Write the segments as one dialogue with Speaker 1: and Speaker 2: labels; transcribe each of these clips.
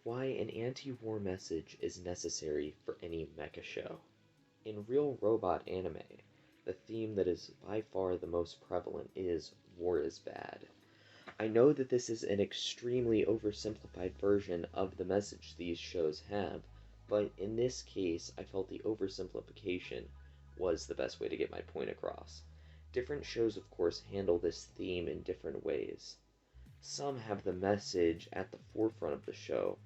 Speaker 1: Why an anti-war message is necessary for any mecha show. In real robot anime, the theme that is by far the most prevalent is war is bad. I know that this is an extremely oversimplified version of the message these shows have, but in this case I felt the oversimplification was the best way to get my point across. Different shows of course handle this theme in different ways. Some have the message at the forefront of the show,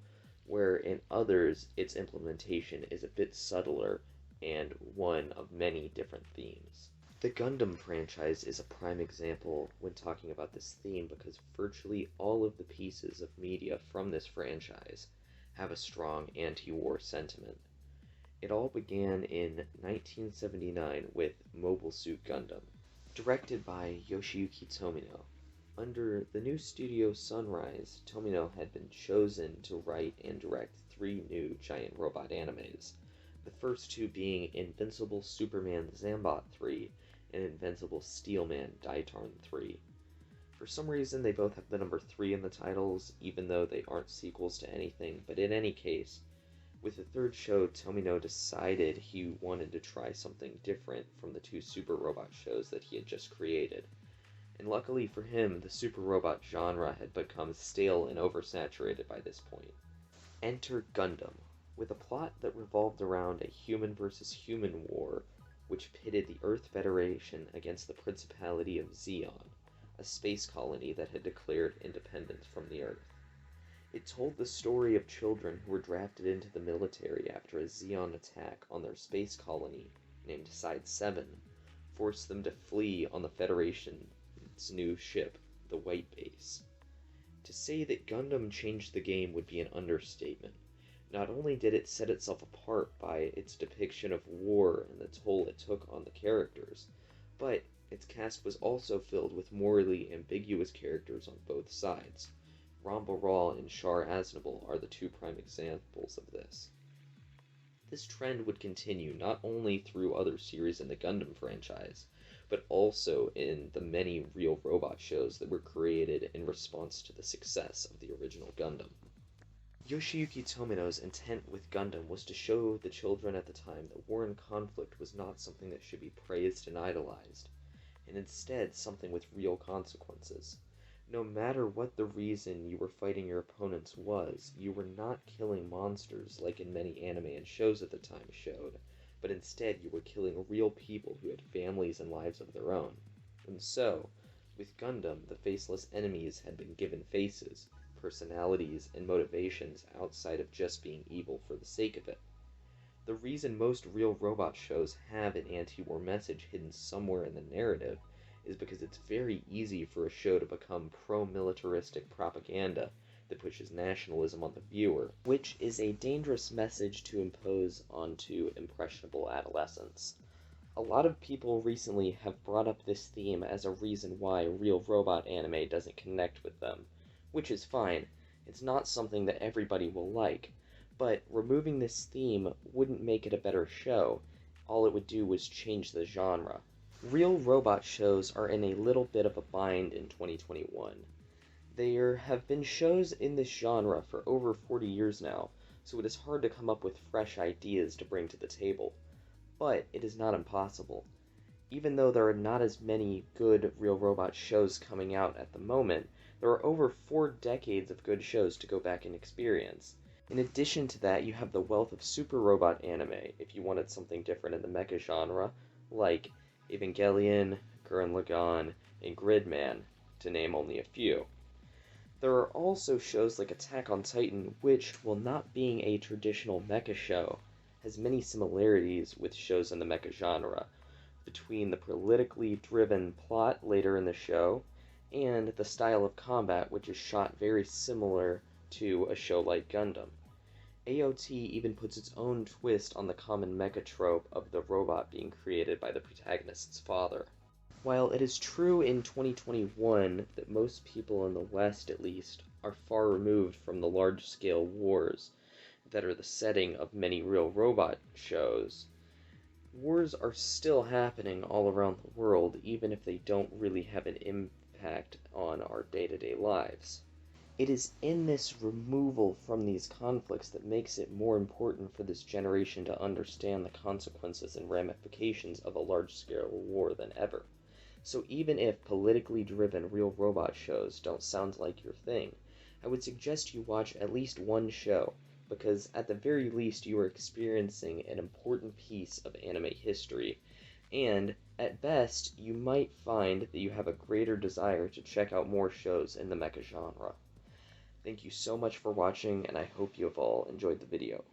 Speaker 1: where in others its implementation is a bit subtler and one of many different themes. The Gundam franchise is a prime example when talking about this theme because virtually all of the pieces of media from this franchise have a strong anti-war sentiment. It all began in 1979 with Mobile Suit Gundam, directed by Yoshiyuki Tomino. Under the new studio Sunrise, Tomino had been chosen to write and direct 3 new giant robot animes, the first 2 being Invincible Superman Zambot 3 and Invincible Steelman Daitarn 3. For some reason they both have the number 3 in the titles, even though they aren't sequels to anything, but in any case, with the third show, Tomino decided he wanted to try something different from the 2 super robot shows that he had just created. And luckily for him, the super robot genre had become stale and oversaturated by this point. Enter Gundam, with a plot that revolved around a human versus human war, which pitted the Earth Federation against the Principality of Zeon, a space colony that had declared independence from the Earth. It told the story of children who were drafted into the military after a Zeon attack on their space colony, named Side 7, forced them to flee on the Federation's new ship, the White Base. To say that Gundam changed the game would be an understatement. Not only did it set itself apart by its depiction of war and the toll it took on the characters, but its cast was also filled with morally ambiguous characters on both sides. Ramba Ral and Char Aznable are the 2 prime examples of this. This trend would continue not only through other series in the Gundam franchise, but also in the many real robot shows that were created in response to the success of the original Gundam. Yoshiyuki Tomino's intent with Gundam was to show the children at the time that war and conflict was not something that should be praised and idolized, and instead something with real consequences. No matter what the reason you were fighting your opponents was, you were not killing monsters like in many anime and shows at the time showed, but instead you were killing real people who had families and lives of their own. And so, with Gundam, the faceless enemies had been given faces, personalities, and motivations outside of just being evil for the sake of it. The reason most real robot shows have an anti-war message hidden somewhere in the narrative is because it's very easy for a show to become pro-militaristic propaganda that pushes nationalism on the viewer, which is a dangerous message to impose onto impressionable adolescents. A lot of people recently have brought up this theme as a reason why real robot anime doesn't connect with them, which is fine. It's not something that everybody will like, but removing this theme wouldn't make it a better show. All it would do was change the genre. Real robot shows are in a little bit of a bind in 2021. There have been shows in this genre for over 40 years now, so it is hard to come up with fresh ideas to bring to the table. But it is not impossible. Even though there are not as many good real robot shows coming out at the moment, there are over 4 decades of good shows to go back and experience. In addition to that, you have the wealth of super robot anime if you wanted something different in the mecha genre, like Evangelion, Gurren Lagann, and Gridman, to name only a few. There are also shows like Attack on Titan, which, while not being a traditional mecha show, has many similarities with shows in the mecha genre, between the politically driven plot later in the show, and the style of combat which is shot very similar to a show like Gundam. AOT even puts its own twist on the common mecha trope of the robot being created by the protagonist's father. While it is true in 2021 that most people in the West, at least, are far removed from the large-scale wars that are the setting of many real robot shows, wars are still happening all around the world, even if they don't really have an impact on our day-to-day lives. It is in this removal from these conflicts that makes it more important for this generation to understand the consequences and ramifications of a large-scale war than ever. So even if politically driven real robot shows don't sound like your thing, I would suggest you watch at least one show, because at the very least you are experiencing an important piece of anime history, and at best you might find that you have a greater desire to check out more shows in the mecha genre. Thank you so much for watching, and I hope you have all enjoyed the video.